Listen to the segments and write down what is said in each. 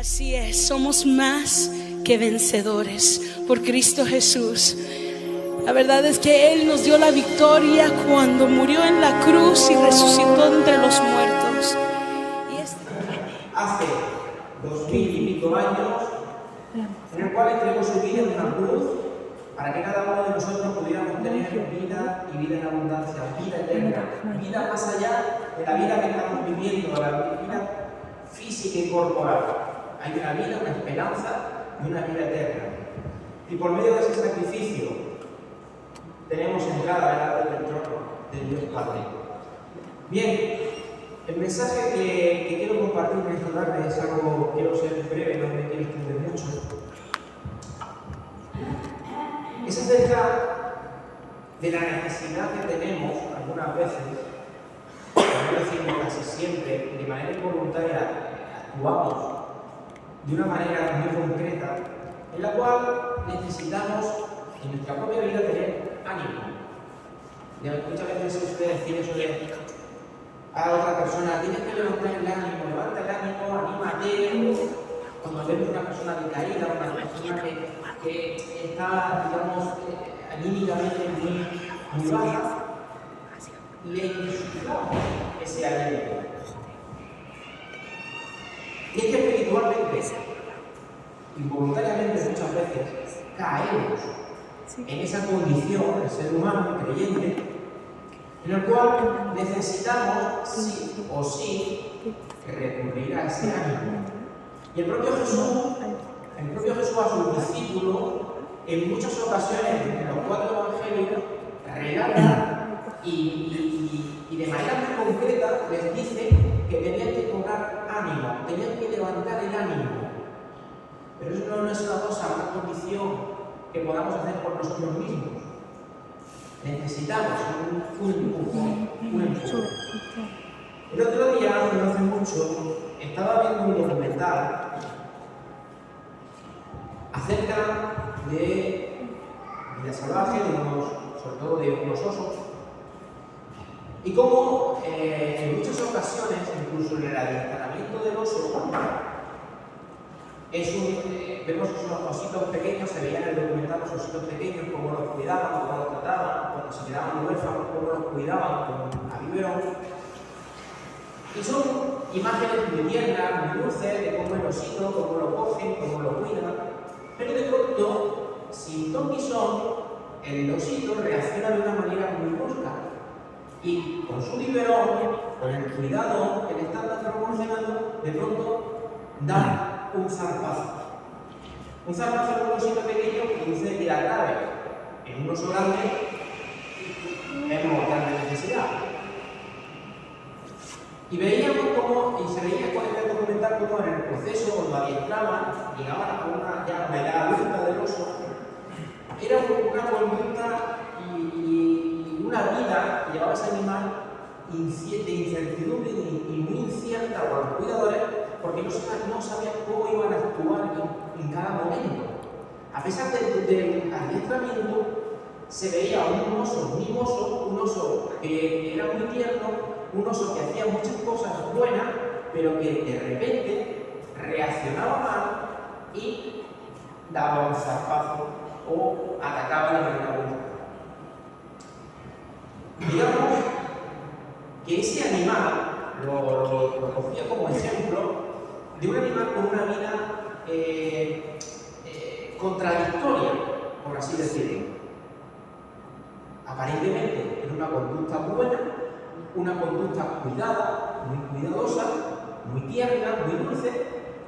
Así es, somos más que vencedores por Cristo Jesús. La verdad es que Él nos dio la victoria cuando murió en la cruz y resucitó entre los muertos. Hace 2000 y pico años, en el cual entregó su vida en una cruz para que cada uno de nosotros pudiéramos tener vida y vida en abundancia, vida eterna, vida más allá de la vida que estamos viviendo, la vida física y corporal. Hay una vida, una esperanza y una vida eterna. Y por medio de ese sacrificio tenemos entrada delante del trono de Dios Padre. Bien, el mensaje que quiero compartir en esta tarde es algo, quiero ser breve, no me quiero extender mucho. Es acerca de la necesidad que tenemos algunas veces, por no decirlo casi siempre, de manera involuntaria actuamos de una manera muy concreta, en la cual necesitamos en nuestra propia vida tener ánimo. Muchas veces ustedes decir eso de a otra persona, tienes que levantar el ánimo, levanta el ánimo, anímate. Cuando vemos una persona decaída, una persona que está, digamos, anímicamente muy baja, le insuflamos ese ánimo. Y es que espiritualmente, involuntariamente muchas veces, caemos en esa condición del ser humano creyente, en el cual necesitamos sí o sí recurrir a ese ánimo. Y el propio Jesús a sus discípulos, en muchas ocasiones, en los 4 evangelios, relata y de manera muy concreta les dice que tenían que cobrar ánimo, tenían que levantar el ánimo. Pero eso no es una cosa, una condición que podamos hacer por nosotros mismos. Necesitamos un empujón. El otro día, no hace mucho, estaba viendo un documental acerca de vida salvaje, sobre todo de unos osos, y cómo en muchas ocasiones, incluso en el adiestramiento del oso, vemos que son ositos pequeños, se veían en el documental los ositos pequeños, cómo los cuidaban, cómo los trataban, cuando se quedaban huérfanos, cómo los cuidaban con a biberón. Y son imágenes muy tiernas, muy dulces, de cómo el osito, cómo lo cogen, cómo lo cuidan. Pero de pronto, sin ton ni son, el osito reacciona de una manera muy brusca. Y con su biberón, con el cuidado que le están proporcionando, de pronto da un zarpazo. Un zarpazo en un osito pequeño produce herida grave. En un oso grande es mortal de necesidad. Y veíamos cómo, y se veía con el documental cómo en el proceso, cuando adiestraban, llegaban a una edad adulta del oso, era una conducta y una vida que llevaba ese animal de incertidumbre y muy incierta para los cuidadores, porque no sabían cómo iban a actuar en cada momento. A pesar del adiestramiento, se veía un oso mimoso, un oso que era muy tierno, un oso que hacía muchas cosas buenas, pero que de repente reaccionaba mal y daba un zarpazo o atacaba de manera brusca. Digamos que ese animal lo cogía como ejemplo de un animal con una vida contradictoria, por así decirlo. Aparentemente era una conducta buena, una conducta cuidada, muy cuidadosa, muy tierna, muy dulce,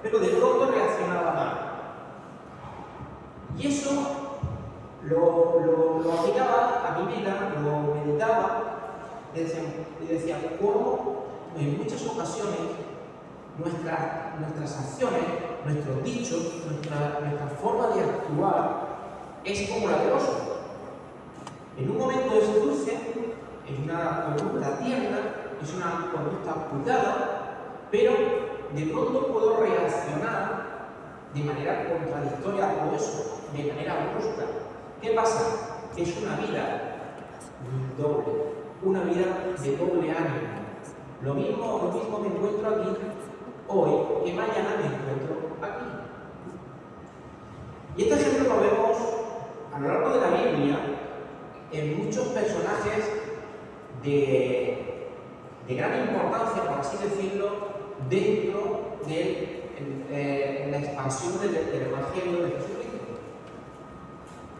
pero de pronto reaccionaba mal. Y eso lo aplicaba a mi vida, lo meditaba y decía cómo en muchas ocasiones nuestras acciones, nuestros dichos, nuestra forma de actuar es como la del oso. En un momento es dulce, es una conducta tierna, es una conducta cuidada, pero de pronto puedo reaccionar de manera contradictoria con eso, de manera brusca. ¿Qué pasa? Es una vida doble, una vida de doble ánimo. Lo mismo me encuentro aquí hoy que mañana me encuentro aquí. en muchos personajes de gran importancia, por así decirlo, dentro de la expansión del Evangelio de Jesucristo.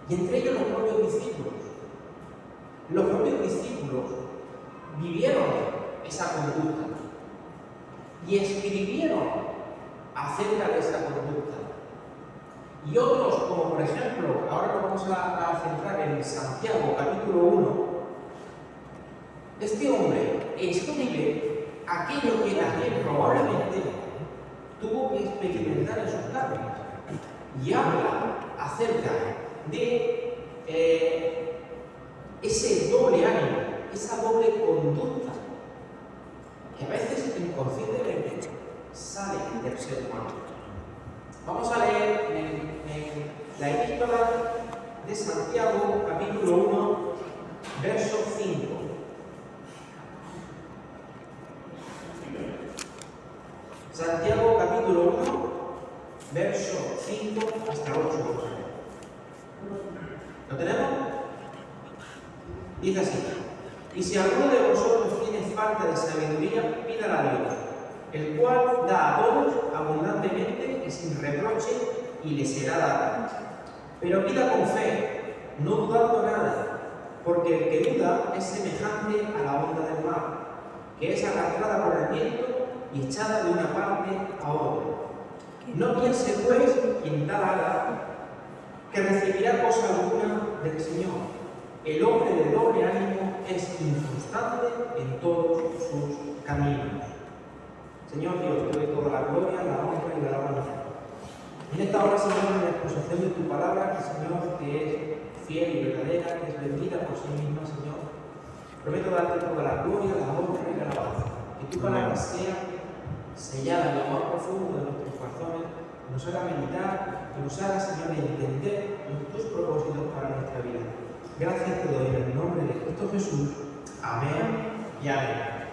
Y entre ellos los propios discípulos. Los propios discípulos vivieron esa conducta y escribieron acerca de esa conducta. Y otros, como por ejemplo, ahora nos vamos a centrar en Santiago, capítulo 1, este hombre escribe aquello que él probablemente tuvo que experimentar en sus carnes y habla acerca de ese doble ánimo, esa doble conducta que a veces inconscientemente sale del ser humano. Vamos a leer en la epístola de Santiago, capítulo 1, verso 5. Santiago, capítulo 1, verso 5 hasta 8. ¿Lo tenemos? Dice así: y si alguno de vosotros tiene falta de sabiduría, pídala a Dios, el cual da a todos abundantemente y sin reproche, y le será dada. Pero pida con fe, no dudando nada, porque el que duda es semejante a la onda del mar, que es arrastrada por el viento y echada de una parte a otra. No piense pues quien tal haga que recibirá cosa alguna del Señor. El hombre de doble ánimo es inconstante en todos sus caminos. Señor Dios, te doy toda la gloria, la honra y la alabanza. En esta hora, Señor, en la exposición de tu palabra, que Señor, que es fiel y verdadera, que es bendita por sí misma, Señor, prometo darte toda la gloria, la honra y la alabanza. Que tu palabra sea sellada en el amor profundo de nuestros corazones, que nos haga meditar, que nos haga, Señor, entender tus propósitos para nuestra vida. Gracias te doy en el nombre de Cristo Jesús. Amén y amén.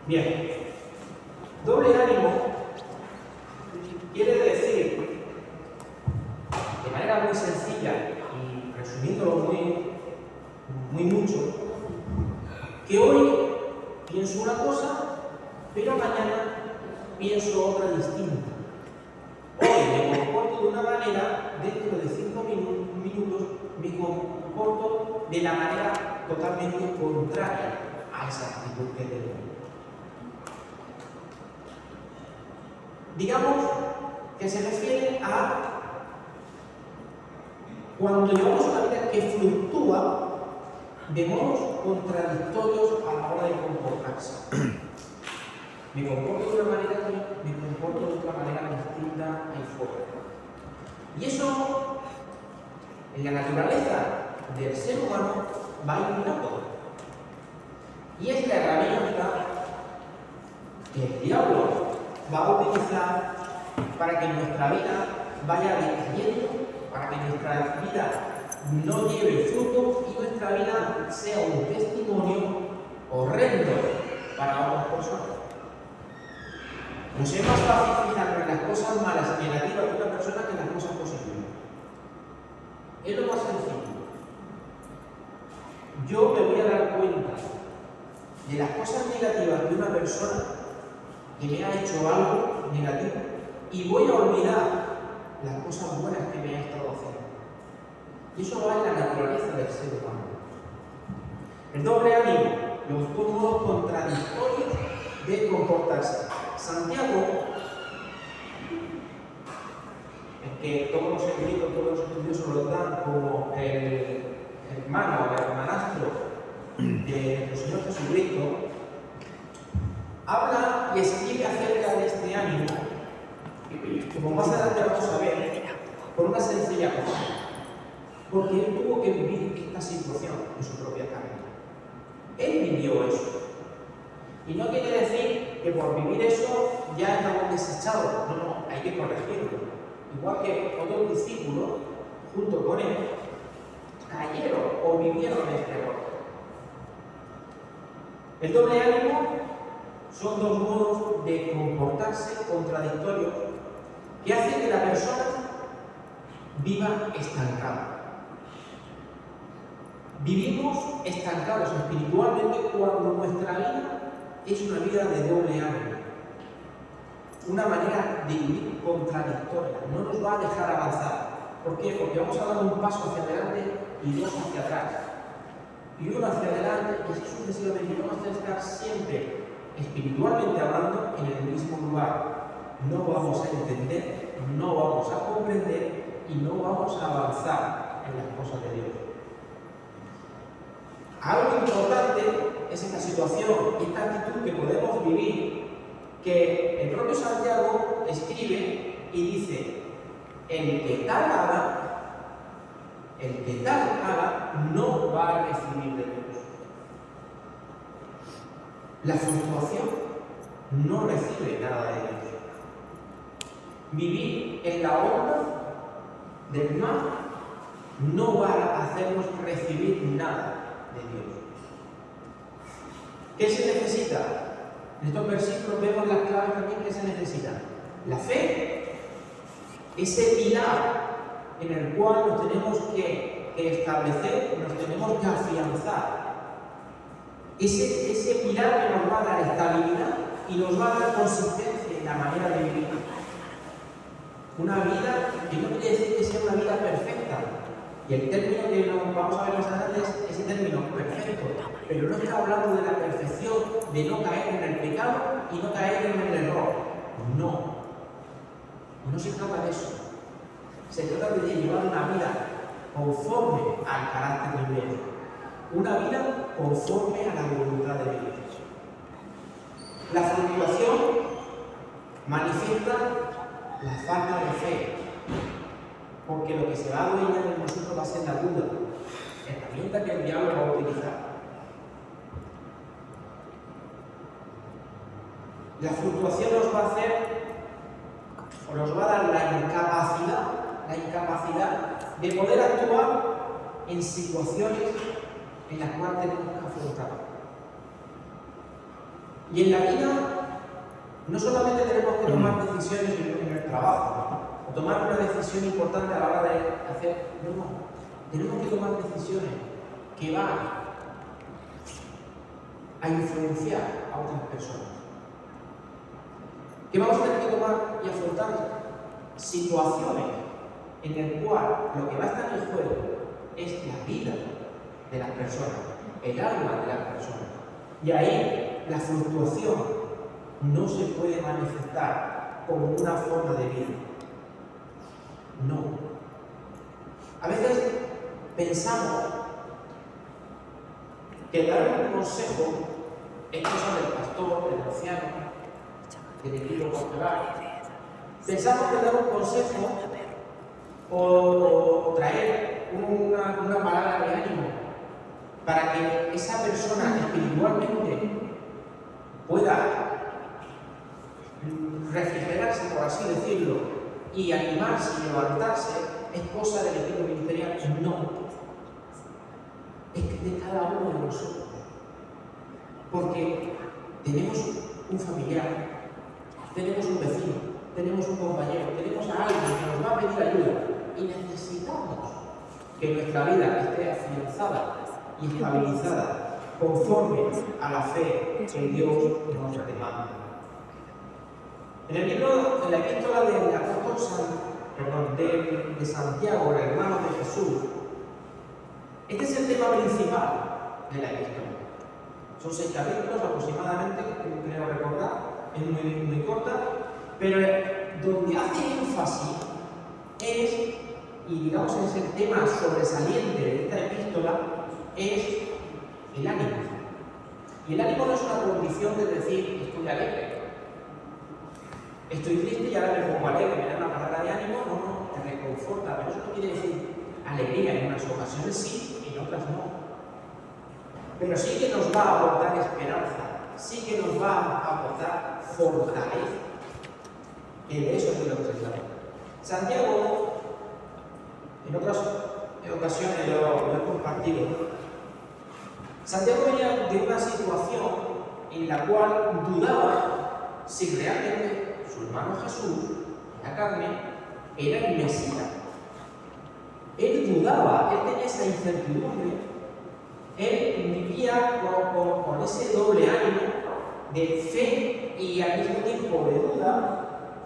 Bien, doble ánimo quiere decir, de manera muy sencilla y resumiéndolo muy mucho, que hoy pienso una cosa, pero mañana pienso otra distinta. Hoy me comporto de una manera, dentro de 5 minutos me comporto de la manera totalmente contraria a esa actitud que tengo. Digamos que se refiere a cuando llevamos una vida que fluctúa de modos contradictorios a la hora de comportarse. Me comporto de una manera que me comporto de otra manera distinta ahí fuera. Y eso, en la naturaleza del ser humano, va imitando. Y es la herramienta que el diablo va a utilizar para que nuestra vida vaya decayendo, para que nuestra vida no lleve fruto y nuestra vida sea un testimonio horrendo para otras personas. Nos es más fácil fijarnos en las cosas malas y negativas de una persona que en las cosas positivas. Es lo más sencillo. Yo me voy a dar cuenta de las cosas negativas de una persona que me ha hecho algo negativo y voy a olvidar las cosas buenas que me ha estado haciendo. Y eso va en la naturaleza del ser humano. El doble ánimo, los dos modos contradictorios de comportarse. Santiago, en que todos los escritos, todos los estudiosos lo dan como el hermano, el hermanastro de nuestro Señor Jesucristo, habla y escribe acerca de este ánimo, como más adelante vamos a ver, por una sencilla cosa. Porque él tuvo que vivir esta situación en su propia carne. Él vivió eso. Y no quiere decir que por vivir eso ya estamos desechados. No, hay que corregirlo. Igual que otros discípulos, junto con él, cayeron o vivieron este error. El doble ánimo son dos modos de comportarse contradictorios que hacen que la persona viva estancada. Vivimos estancados espiritualmente cuando nuestra vida es una vida de doble ánimo, una manera de vivir contradictoria, no nos va a dejar avanzar. ¿Por qué? Porque vamos a dar un paso hacia adelante y dos hacia atrás. Y uno hacia adelante y así sucesivamente. Y vamos a estar siempre, espiritualmente hablando, en el mismo lugar. No vamos a entender, no vamos a comprender y no vamos a avanzar en las cosas de Dios. Algo importante es esta situación, esta actitud que podemos vivir, que el propio Santiago escribe y dice: el que tal haga, no va a recibir de Dios. La fluctuación no recibe nada de Dios. Vivir en la onda del mal no va a hacernos recibir nada de Dios. ¿Qué se necesita? En estos versículos vemos las claves también que se necesitan. La fe, ese pilar en el cual nos tenemos que establecer, nos tenemos que afianzar. Ese pilar que nos va a dar estabilidad y nos va a dar consistencia en la manera de vivir. Una vida que no quiere decir que sea una vida perfecta. Y el término que nos vamos a ver más adelante es ese término perfecto. Pero no está hablando de la perfección de no caer en el pecado y no caer en el error. No se trata de eso. Se trata de llevar una vida conforme al carácter de Dios. Una vida conforme a la voluntad de Dios. La fluctuación manifiesta la falta de fe, porque lo que se va a adueñar en nosotros va a ser la duda, herramienta que el diablo va a utilizar. La fluctuación nos va a hacer, o nos va a dar la incapacidad de poder actuar en situaciones en las cuales tenemos que afrontar. Y en la vida no solamente tenemos que tomar decisiones en el trabajo, o tomar una decisión importante a la hora de hacer, no, tenemos que tomar decisiones que van a influenciar a otras personas. Que vamos a tener que tomar y afrontar situaciones en las cuales lo que va a estar en juego es la vida de las personas, el alma de las personas. Y ahí la fluctuación no se puede manifestar como una forma de vida. No. A veces pensamos que dar un consejo es cosa del pastor, del anciano, del equipo pastoral. Pensamos que dar un consejo o traer una palabra de ánimo para que esa persona espiritualmente pueda refrigerarse, por así decirlo, y animarse y levantarse, es cosa del equipo ministerial. No. Es que de cada uno de nosotros. Porque tenemos un familiar, tenemos un vecino, tenemos un compañero, tenemos a alguien que nos va a pedir ayuda y necesitamos que nuestra vida esté afianzada y estabilizada conforme a la fe que Dios nos demanda. En la epístola del apóstol de Santiago, el hermano de Jesús, este es el tema principal de la epístola. Son 6 capítulos aproximadamente, creo recordar, es muy corta, pero donde hace énfasis es, y digamos es el tema sobresaliente de esta epístola, es el ánimo. Y el ánimo no es una condición de decir estoy alegre, estoy triste y ahora me pongo alegre, me da una palabra de ánimo, no, te reconforta, pero eso no quiere decir alegría. En unas ocasiones sí, en otras no. Pero sí que nos va a aportar esperanza, sí que nos va a aportar fortaleza. Y de eso es lo que se trata. Santiago, en otras ocasiones lo he compartido, Santiago venía de una situación en la cual dudaba si realmente su hermano Jesús, la carne, era el Mesías. Él dudaba, él tenía esa incertidumbre Él vivía con ese doble ánimo de fe y al mismo tiempo de duda,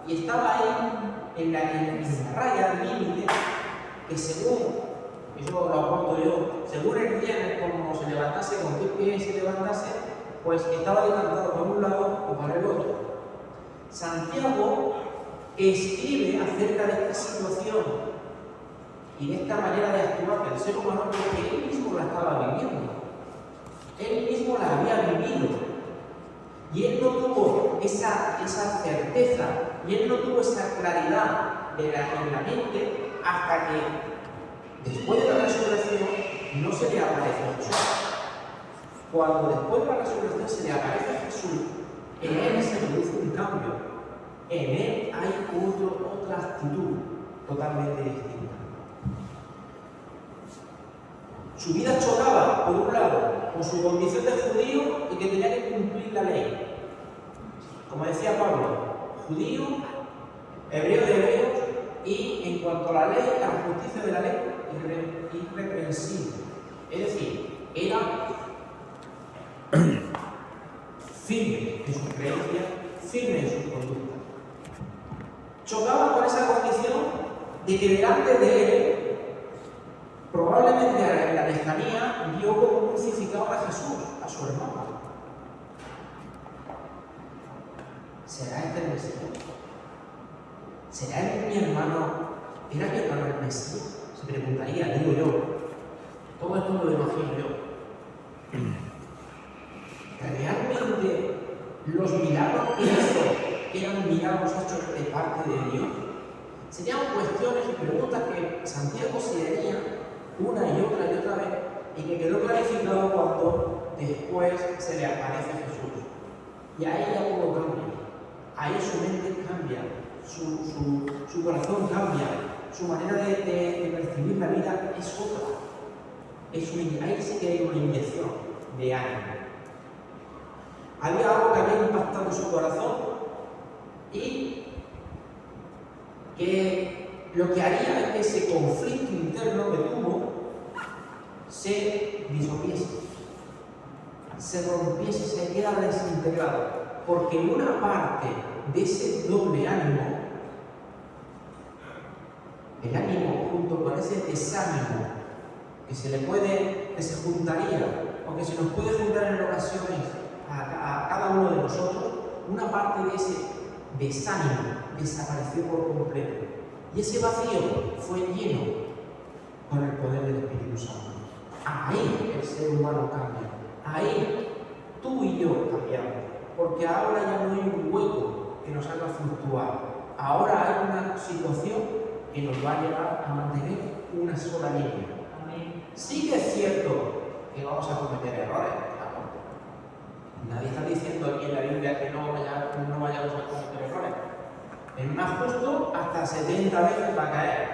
y estaba ahí en la raya, el límite, que según, eso lo aporto yo, según el día en cómo se levantase, con qué pie se levantase, pues estaba decantado por un lado o para el otro. Santiago escribe acerca de esta situación y de esta manera de actuar del ser humano porque él mismo la estaba viviendo. Él mismo la había vivido. Y él no tuvo esa certeza, y él no tuvo esa claridad en la mente hasta que, después de la resurrección, no se le aparece Jesús. Cuando después de la resurrección se le aparece Jesús, en él se produce un cambio. En él hay otra actitud totalmente distinta. Su vida chocaba, por un lado, con su condición de judío y que tenía que cumplir la ley. Como decía Pablo, judío, hebreo de hebreos, y en cuanto a la ley, a la justicia de la ley, irreprensible. Es decir, era firme en sus creencias, firme en sus conductas. Chocaba con esa condición de que delante de él, probablemente en la lejanía, vio como crucificaban a Jesús, a su hermano. ¿Será este el Mesías? ¿Será él mi hermano? ¿Era mi hermano el Mesías? Se preguntaría, digo yo. Todo esto me lo imagino yo. ¿Realmente los milagros que hizo eran milagros hechos de parte de Dios? Serían cuestiones y preguntas que Santiago se haría una y otra vez y que quedó clarificado cuando después se le aparece Jesús. Y ahí ya todo cambia. Ahí su mente cambia, su corazón cambia, su manera de percibir la vida es otra. Ahí sí que hay una inyección de ánimo. Había algo que había impactado su corazón y que lo que haría es que ese conflicto interno que tuvo se disolviese, se rompiese, se quedara desintegrado. Porque una parte de ese doble ánimo, el ánimo junto con ese desánimo que se juntaría o que se nos puede juntar en ocasiones a cada uno de nosotros, una parte de ese desánimo desapareció por completo. Y ese vacío fue lleno con el poder del Espíritu Santo. Ahí el ser humano cambia. Ahí tú y yo cambiamos. Porque ahora ya no hay un hueco que nos haga fluctuar. Ahora hay una situación que nos va a llevar a mantener una sola línea. Sí que es cierto que vamos a cometer errores. Nadie está diciendo aquí en la Biblia que no vayamos a cometer errores. Es más justo hasta 70 veces va a caer.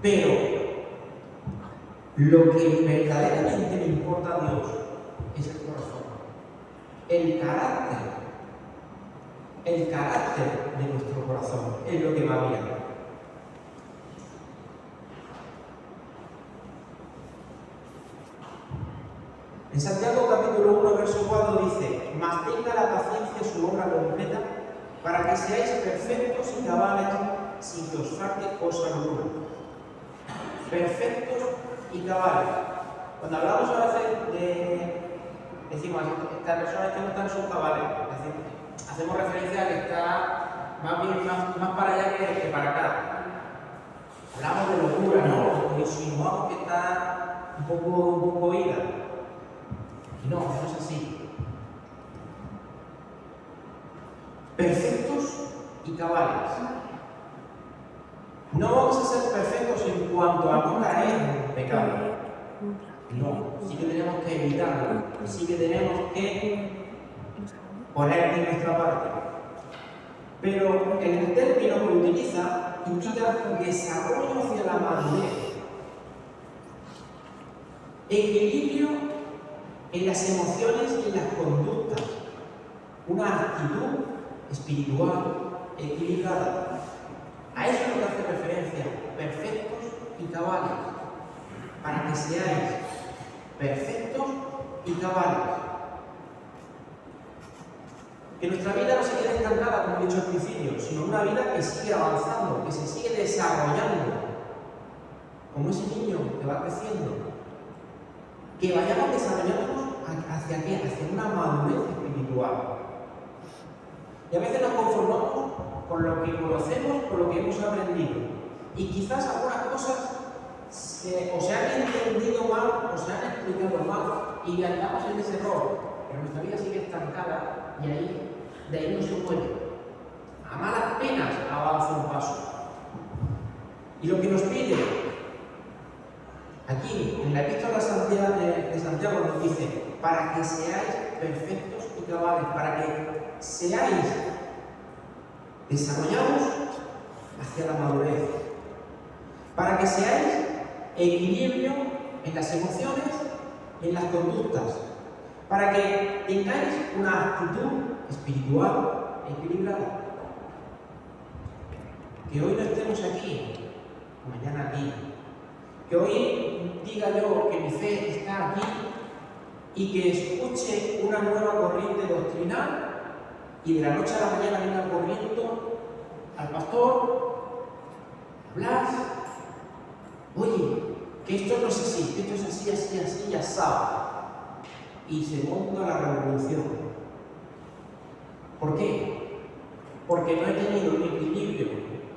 Pero lo que verdaderamente le importa a Dios es el corazón. El carácter de nuestro corazón es lo que va bien. En Santiago capítulo 1, verso 4 dice: mas tenga la paciencia su obra completa, para que seáis perfectos y cabales, sin que os falte cosa alguna. Perfectos y cabales. Cuando hablamos a veces decimos, estas personas que no están son cabales, hacemos referencia a que está más para allá que para acá. Hablamos de locura, ¿no? Insinuamos que está un poco ida. No, no es así. Perfectos y cabales. No vamos a ser perfectos en cuanto a no caer en pecado. No, sí que tenemos que evitarlo, sí que tenemos que poner de nuestra parte. Pero el término que utiliza indica desarrollo hacia la madurez, equilibrio en las emociones y en las conductas, una actitud espiritual equilibrada. A eso es lo que hace referencia, perfectos y cabales, para que seáis perfectos y cabales. Que nuestra vida no se quede estancada, como he dicho al principio, sino una vida que sigue avanzando, que se sigue desarrollando, como ese niño que va creciendo. Que vayamos desarrollándonos ¿hacia qué? Hacia una madurez espiritual. Y a veces nos conformamos con lo que conocemos, con lo que hemos aprendido. Y quizás algunas cosas o se han entendido mal o se han explicado mal y andamos en ese error. Pero nuestra vida sigue estancada y de ahí no se puede. A malas penas avanza un paso. Y lo que nos pide aquí, en la epístola de Santiago nos dice, para que seáis perfectos y cabales, para que seáis desarrollados hacia la madurez, para que seáis equilibrio en las emociones y en las conductas, para que tengáis una actitud espiritual equilibrada. Que hoy no estemos aquí, mañana aquí. Que hoy diga yo que mi fe está aquí y que escuche una nueva corriente doctrinal y de la noche a la mañana venga corriendo al pastor, hablar, oye, que esto no es así, que esto es así, así, así, ya sabe. Y se monta la revolución. ¿Por qué? Porque no he tenido un equilibrio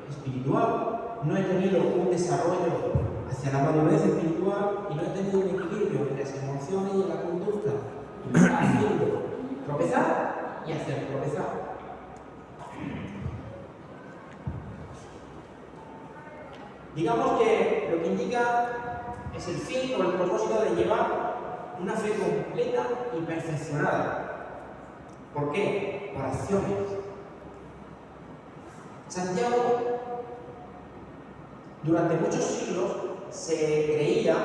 espiritual, no he tenido un desarrollo hacia la madurez espiritual y no he tenido un equilibrio en las emociones y en la conducta. Y me está haciendo tropezar y hacer tropezar. Digamos que lo que indica es el fin o el propósito de llevar una fe completa y perfeccionada. ¿Por qué? Por acciones. Santiago, durante muchos siglos, se creía,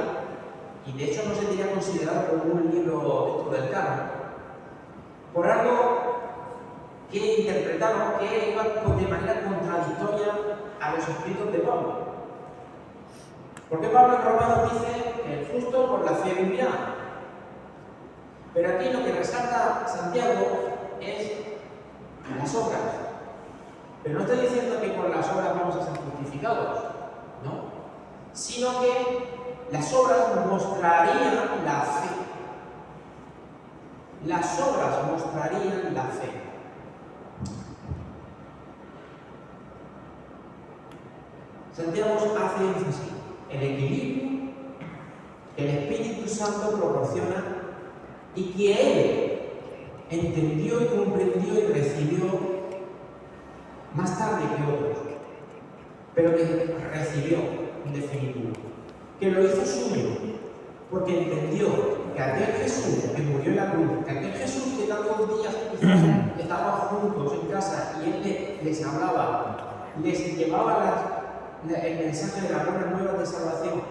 y de hecho no se tenía considerado como un libro dentro del canon, por algo que interpretaron que iba de manera contradictoria a los escritos de Pablo. Porque Pablo en Romanos dice que el justo por la fe vivirá. Pero aquí lo que resalta Santiago es las obras. Pero no estoy diciendo que por las obras vamos a ser justificados, ¿no? Sino que las obras mostrarían la fe. Las obras mostrarían la fe. Santiago hace énfasis en el equilibrio que el Espíritu Santo proporciona y que él entendió y comprendió y recibió más tarde que otros, pero que recibió en definitivo, que lo hizo suyo, porque entendió que aquel Jesús que murió en la cruz, que aquel Jesús que tantos días estaban juntos en casa y él les hablaba, les llevaba el mensaje de las buenas nuevas de salvación,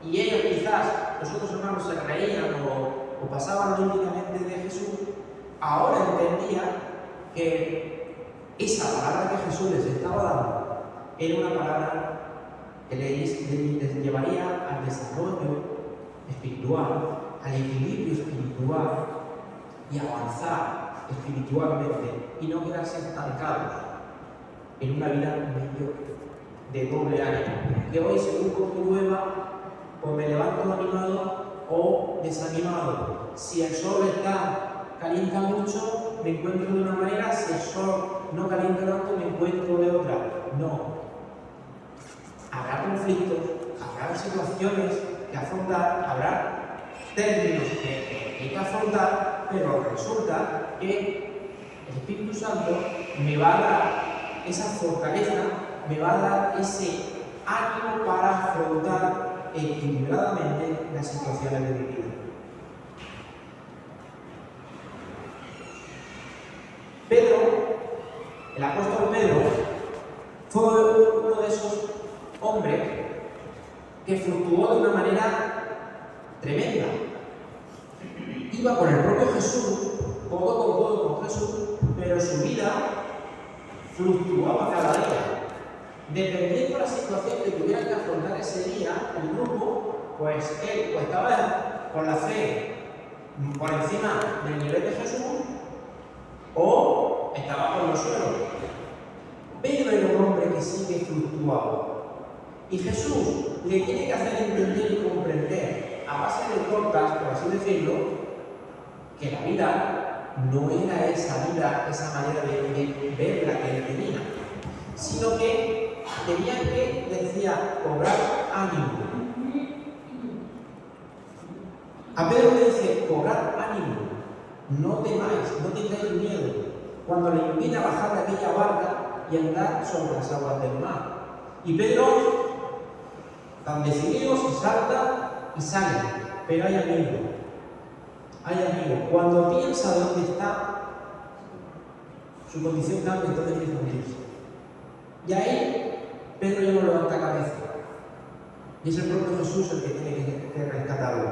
y ellos quizás, los otros hermanos se reían o pasaban olímpicamente de Jesús, ahora entendía que esa palabra que Jesús les estaba dando era una palabra que les llevaría al desarrollo espiritual, al equilibrio espiritual y avanzar espiritualmente y no quedarse estancados en una vida medio de doble ánimo. Que hoy, según continúa, pues me levanto animado o desanimado. Si el sol calienta mucho, me encuentro de una manera; si el sol no calienta tanto, me encuentro de otra. No. Habrá conflictos, habrá situaciones que afrontar, habrá términos que hay que afrontar, pero resulta que el Espíritu Santo me va a dar esa fortaleza, me va a dar ese ánimo para afrontar equilibradamente las situaciones de mi vida. Pedro, el apóstol Pedro, fue uno de esos hombres que fluctuó de una manera tremenda. Iba con el propio Jesús, codo con Jesús, pero su vida fluctuaba cada día. Dependiendo de la situación que tuvieran que afrontar ese día, el grupo, pues él o estaba con la fe por encima del nivel de Jesús o estaba por los suelos. Pedro era un hombre que sí que fluctuaba. Y Jesús le tiene que hacer entender y comprender, a base de tortas, por así decirlo, que la vida no era esa vida, esa manera de ver la que él tenía, sino que tenía que, decía, cobrar ánimo. A Pedro le dice, cobrar ánimo, no temáis, no tengáis miedo, cuando le invita a bajar de aquella barca y andar sobre las aguas del mar. Y Pedro, tan decidido, se salta y sale, pero hay amigo. Cuando piensa dónde está, su condición cambia, entonces empieza a hundirse. Y ahí Pedro ya no levanta cabeza. Y es el propio Jesús el que tiene que rescatarlo.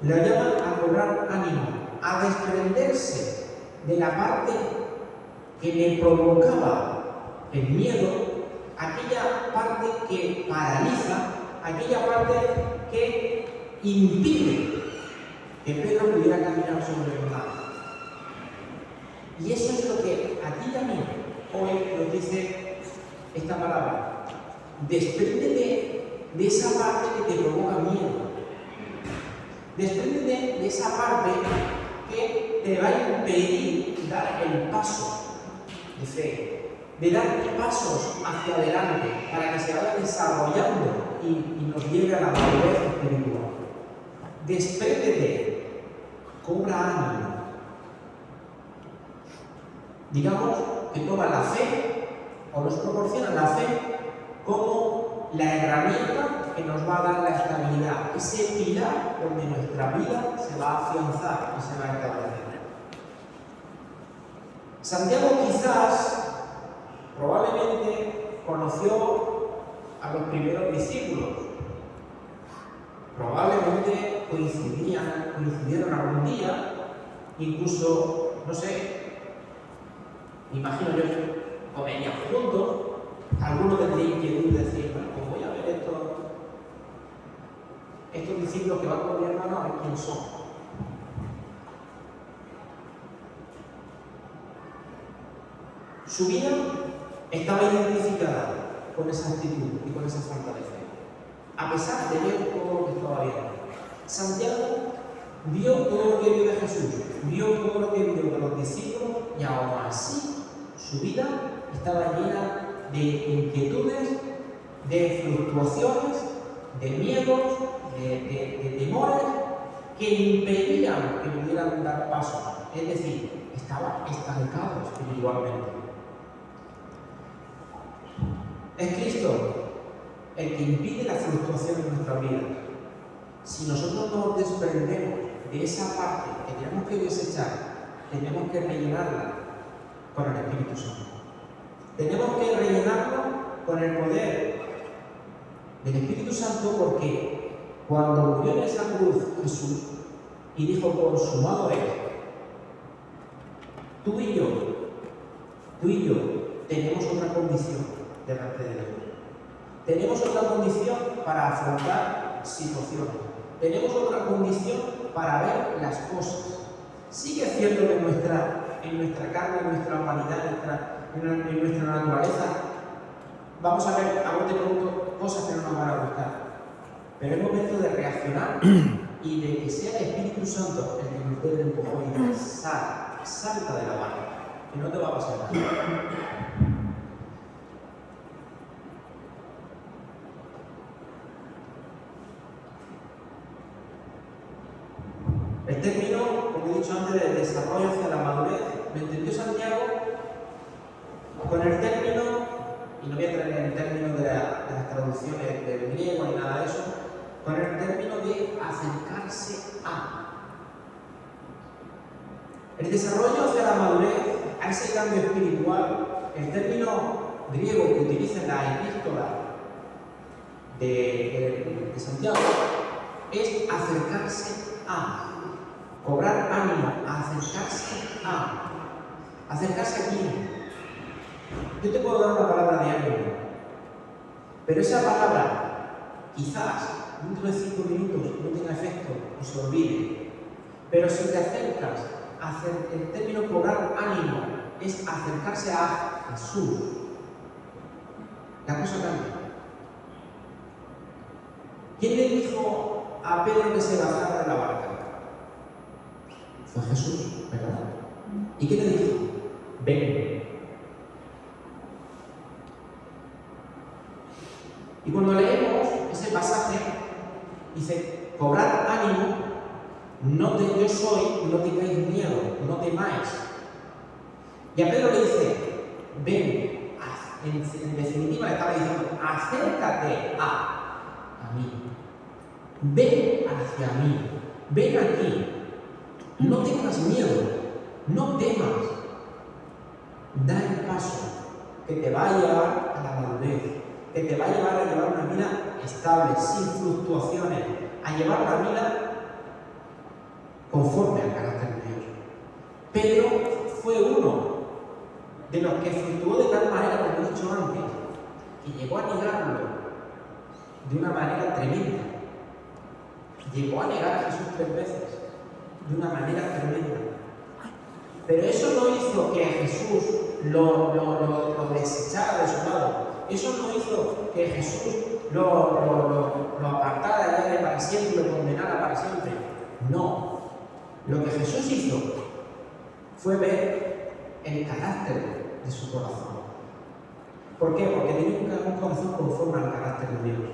Le llaman a cobrar ánimo, a desprenderse de la parte que le provocaba el miedo, aquella parte que paraliza, aquella parte que impide que Pedro pudiera caminar sobre el mar. Y eso es lo que a ti y a mí hoy nos dice esta palabra. Despréndete de esa parte que te provoca miedo. Despréndete de esa parte que te va a impedir dar el paso de fe, de dar pasos hacia adelante para que se vaya desarrollando y nos lleve a la madurez espiritual. Despréndete, cobra ánimo. Digamos que toma la fe, o nos proporciona la fe como la herramienta que nos va a dar la estabilidad, ese pilar donde nuestra vida se va a afianzar y se va a establecer. Santiago quizás, probablemente, conoció a los primeros discípulos. Probablemente coincidieron algún día, incluso, no sé, imagino yo, comerían juntos. Algunos tendrían inquietud de decir, bueno, pues voy a ver estos discípulos que van con mi hermano, a ver quién son. Su vida estaba identificada con esa actitud y con esa falta de fe, a pesar de ver todo lo que estaba viendo. Santiago vio todo lo que vio de Jesús, vio todo lo que vio de los discípulos, y aún así su vida estaba llena de inquietudes, de fluctuaciones, de miedos, de temores que impedían que pudieran dar pasos. Es decir, estaba estancado espiritualmente. Es Cristo el que impide la fluctuación en nuestra vida. Si nosotros nos desprendemos de esa parte que tenemos que desechar, tenemos que rellenarla con el Espíritu Santo. Tenemos que rellenarlo con el poder del Espíritu Santo, porque cuando murió en esa cruz Jesús y dijo, consumado es, tú y yo tenemos otra condición delante de Dios. Tenemos otra condición para afrontar situaciones. Tenemos otra condición para ver las cosas. Sí que es cierto que en nuestra carne, en nuestra humanidad, en nuestra naturaleza, vamos a ver a bote pronto cosas que no nos van a gustar. Pero es momento de reaccionar y de que sea el Espíritu Santo el que nos dé el empujón y diga, salta de la barca, que no te va a pasar nada. El término, como he dicho antes, del desarrollo hacia la madurez, lo entendió Santiago con el término, y no voy a traer el término de las traducciones del griego ni nada de eso, con el término de acercarse a. El desarrollo hacia la madurez, a ese cambio espiritual, el término griego que utiliza en la epístola de Santiago es acercarse a. Cobrar ánimo, acercarse aquí. Yo te puedo dar una palabra de ánimo, pero esa palabra quizás dentro de 5 minutos no tenga efecto o se olvide. Pero si te acercas, el término cobrar ánimo es acercarse a Jesús, la cosa cambia. ¿Quién le dijo a Pedro que se bajara de la barca? Fue Jesús, ¿verdad? ¿Y qué le dijo? Ven. Y cuando leemos ese pasaje, dice, cobrad ánimo, yo soy, no tengáis miedo, no temáis. Y a Pedro le dice, ven, en definitiva le estaba diciendo, acércate a mí, ven hacia mí, ven aquí, no tengas miedo, no temas, da el paso que te va a llevar a la madurez, que te va a llevar una vida estable, sin fluctuaciones, a llevar la vida conforme al carácter de Dios. Pedro fue uno de los que fluctuó de tal manera, como he dicho antes, que llegó a negarlo de una manera tremenda. Llegó a negar a Jesús 3 veces, de una manera tremenda. Pero eso no hizo que Jesús lo desechara de su lado. Eso no hizo que Jesús lo apartara de para siempre, lo condenara para siempre. No. Lo que Jesús hizo fue ver el carácter de su corazón. ¿Por qué? Porque tenía un corazón conforme al carácter de Dios.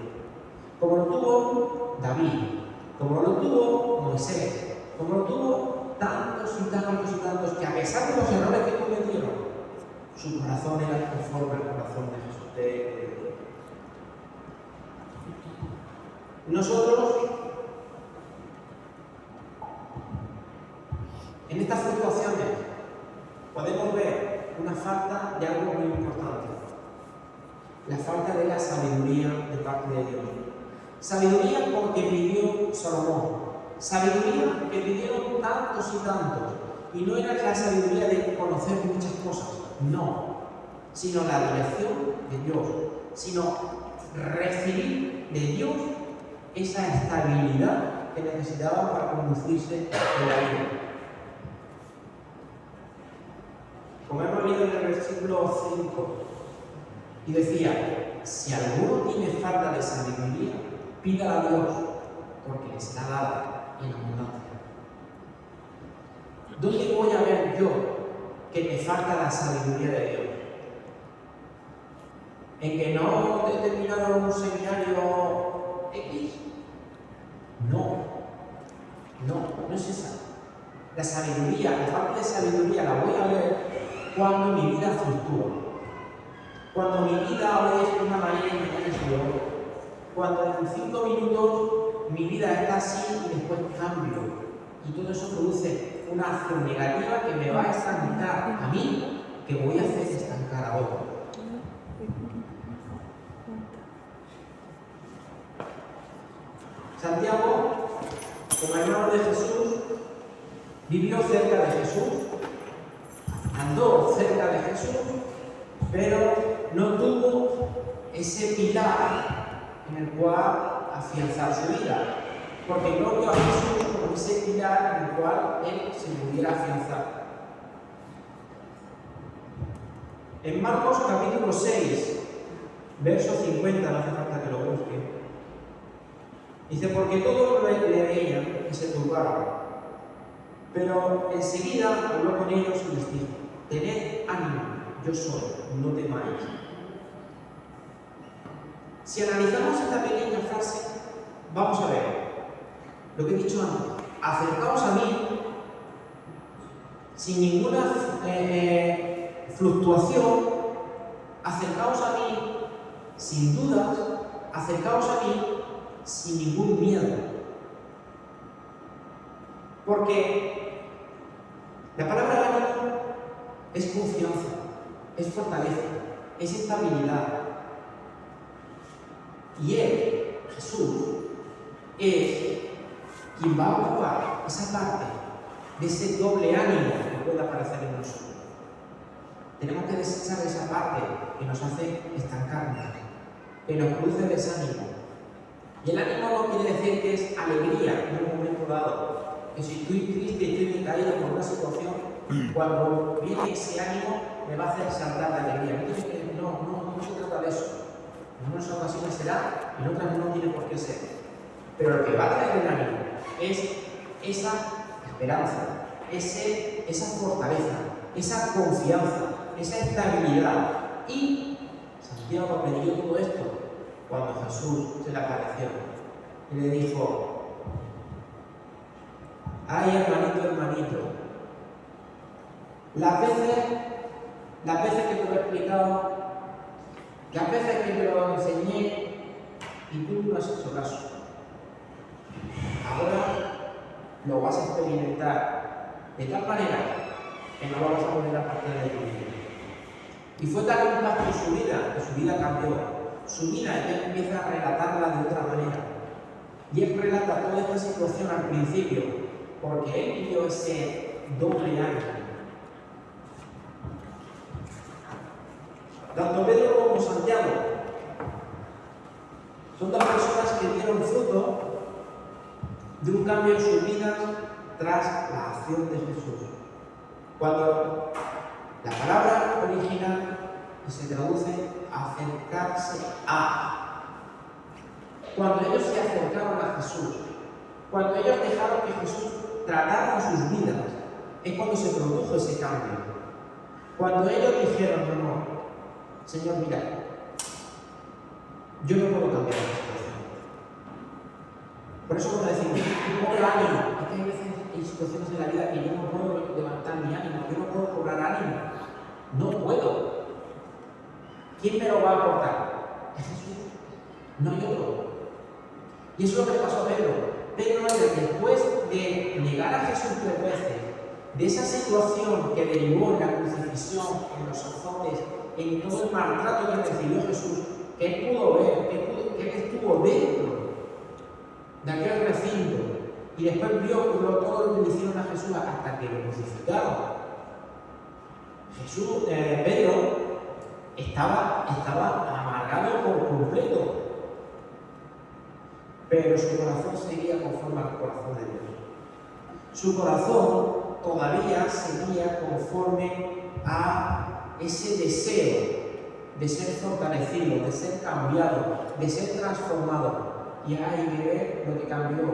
Como lo tuvo David, como lo tuvo Moisés, como lo tuvo tantos y tantos y tantos, que a pesar de los errores que cometieron, su corazón era conforme al corazón de Jesús. Nosotros, en estas fluctuaciones, podemos ver una falta de algo muy importante: la falta de la sabiduría de parte de Dios. Sabiduría porque pidió Salomón, sabiduría que pidieron tantos y tantos, y no era la sabiduría de conocer muchas cosas, no, sino la dirección de Dios, sino recibir de Dios esa estabilidad que necesitaban para conducirse en la vida. Como hemos leído en el versículo 5, y decía, si alguno tiene falta de sabiduría, pídala a Dios, porque le será dada en abundancia. ¿Dónde voy a ver yo que me falta la sabiduría de Dios? ¿En que no he terminado un seminario X? No es esa. La sabiduría, la falta de sabiduría la voy a ver cuando mi vida fluctúa. Cuando mi vida hoy es de una manera y mañana es de otra. Cuando en 5 minutos mi vida está así y después cambio. Y todo eso produce una acción negativa que me va a estancar a mí, que voy a hacer estancar a otro. Santiago, como hermano de Jesús, vivió cerca de Jesús, andó cerca de Jesús, pero no tuvo ese pilar en el cual afianzar su vida, porque no vio a Jesús como ese pilar en el cual él se pudiera afianzar. En Marcos capítulo 6, verso 50, no hace falta que lo busque, dice, porque todos le veían y se turbaron, pero enseguida habló con ellos y les dijo, tened ánimo, yo soy, no temáis. Si analizamos esta pequeña frase, vamos a ver lo que he dicho antes. Acercaos a mí sin ninguna fluctuación, acercaos a mí sin dudas, acercaos a mí sin ningún miedo. Porque la palabra ánimo es confianza, es fortaleza, es estabilidad. Y Él, Jesús, es quien va a ocupar esa parte de ese doble ánimo que puede aparecer en nosotros. Tenemos que desechar esa parte que nos hace estancarnos, que nos produce desánimo. Y el ánimo no quiere decir que es alegría en un momento dado. Que si estoy triste, estoy decaído por una situación, cuando viene ese ánimo me va a hacer saltar de alegría. No se trata de eso. En unas ocasiones será, en otras no tiene por qué ser. Pero lo que va a traer el ánimo es esa esperanza, esa fortaleza, esa confianza, esa estabilidad. Y Santiago aprendió todo esto cuando Jesús se le apareció y le dijo: ay, hermanito, las veces que te lo he explicado, las veces que te lo enseñé y tú no has hecho caso, ahora lo vas a experimentar de tal manera que no lo vas a poder apartar de tu vida. Y fue tal impacto en su vida, que su vida cambió. Su vida, él empieza a relatarla de otra manera. Y él relata toda esta situación al principio, porque él vivió ese doble ánimo. Tanto Pedro como Santiago son dos personas que dieron fruto de un cambio en sus vidas tras la acción de Jesús. Cuando la palabra original se traduce acercarse a. Cuando ellos se acercaron a Jesús, cuando ellos dejaron que Jesús tratara sus vidas, es cuando se produjo ese cambio. Cuando ellos dijeron: no, Señor, mira, yo no puedo cambiar la situación. Por eso cuando decimos, no cobro ánimo, es que hay veces hay situaciones en la vida que yo no puedo levantar mi ánimo, yo no puedo cobrar ánimo. No puedo. ¿Quién me lo va a aportar? Es Jesús, no hay otro. Y eso es lo que le pasó a Pedro. Pedro, después de negar a Jesús 3 veces, de esa situación que derivó en la crucifixión, en los azotes, en todo el maltrato que recibió Jesús, que él pudo ver, que él estuvo dentro de aquel recinto, y después vio todo lo que le hicieron a Jesús hasta que lo crucificaron. Pedro estaba amargado por completo, pero su corazón seguía conforme al corazón de Dios. Su corazón todavía seguía conforme a ese deseo de ser fortalecido, de ser cambiado, de ser transformado. Y hay que ver lo que cambió.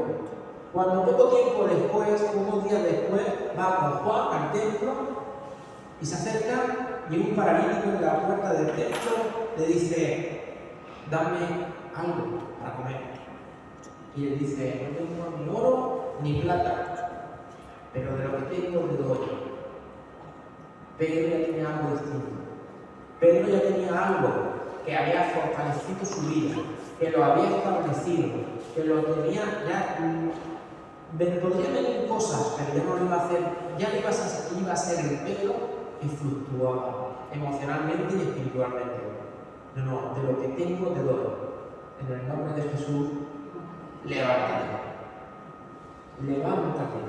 Cuando pocos días después, va con Juan al templo y se acerca, y un paralítico en la puerta del templo le dice: dame algo para comer. Y él dice: no tengo ni oro ni plata, pero de lo que tengo te doy. Pedro ya tenía algo distinto. Pedro ya tenía algo que había fortalecido su vida, que lo había establecido, que lo tenía ya. Podría venir cosas, pero ya no lo iba a hacer, ya iba a ser el Pedro que fluctuaba emocionalmente y espiritualmente. No, de lo que tengo te doy. En el nombre de Jesús, levántate. Levántate.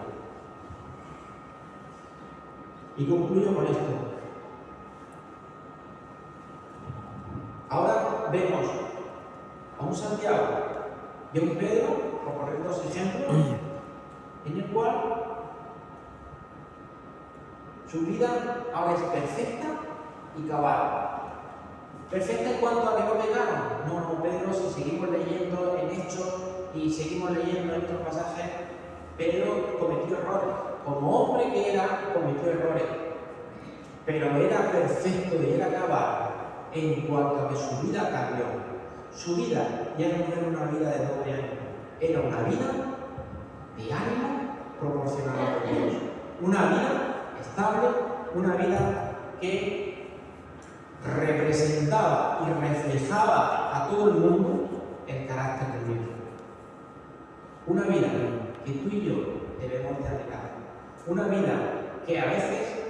Y concluyo con esto. Ahora vemos a un Santiago y a un Pedro, por poner dos ejemplos, en el cual su vida ahora es perfecta y cabal. ¿Perfecta en cuanto a que no pecaron? No, Pedro, si seguimos leyendo en Hechos y seguimos leyendo en otros pasajes, Pedro cometió errores. Como hombre que era, cometió errores. Pero era perfecto y era cabal en cuanto a que su vida cambió. Su vida ya no era una vida de doble ánimo, era una vida de ánimo proporcional a Dios. Una vida estable, una vida que representaba y reflejaba a todo el mundo el carácter de Dios. Una vida que tú y yo debemos de aplicar. Una vida que a veces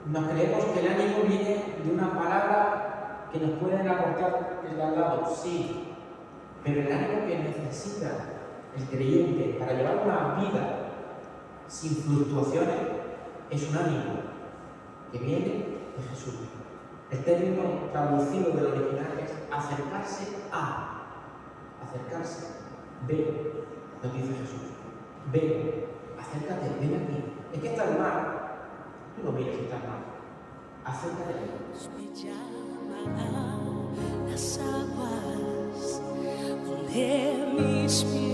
nos creemos que el ánimo viene de una palabra que nos pueden aportar desde al lado, sí, pero el ánimo que necesita el creyente para llevar una vida sin fluctuaciones es un ánimo que viene de Jesús. El término traducido del original es acercarse a. Acercarse. Ven, nos dice Jesús. Ven, acércate, ven aquí. Es que está el mar. Tú no mires si está el mar. Acércate. Me llama a las aguas donde mis pies